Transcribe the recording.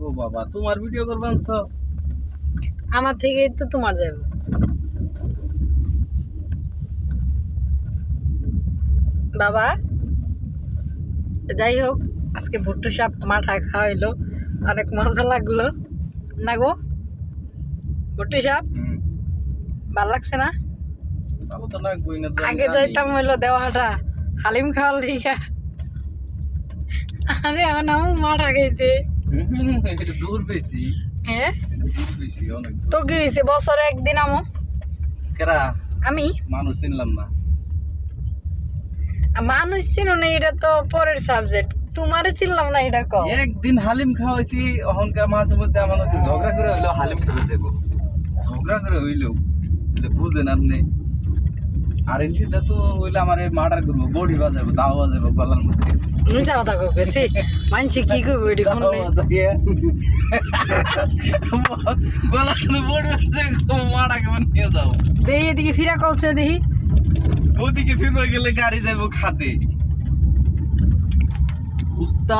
ও বাবা তোমার ভিডিও করবেন তো আমার থেকে তো তোমার যাবে বাবা যাই হোক আজকে ভুট্টু সাপ মাঠা খাওয়াইলো অনেক মজা লাগলো না গো ভুট্টু সাপ ভাল লাগছে না ভালো তো লাগবেই না আগে যাইতাম হইলো দেওয়াটা হালিম খাওয়ার লিখা আরে আমার নাম মাঠা খাইছে এটা দূর বেশি হ্যাঁ দূর বেশি অনেক তো কি হয়েছে বছরে একদিন আমো কেরা আমি মানুষ চিনলাম না মানুষ চিনো না এটা তো পরের সাবজেক্ট তোমারে চিনলাম না এটা কম একদিন হালিম খাওয়াইছি অহংকার মাঝে মধ্যে আমার মধ্যে ঝগড়া করে হইলো হালিম খেতে দেবো ঝগড়া করে হইলেও বুঝলেন আপনি আর এনসিটা তো হইলে আমার মার্ডার করবো বডি বাজাবো দাও বাজাবো গলার মধ্যে মিছা কথা কইছি মানছি কি কইব এটি কোন গলার বডি বাজাবো মারা কেমন নিয়ে যাও দেখি এদিকে ফিরা কলছে দেখি ওদিকে ফিরবে গেলে গাড়ি যাবো খাতে উস্তাদ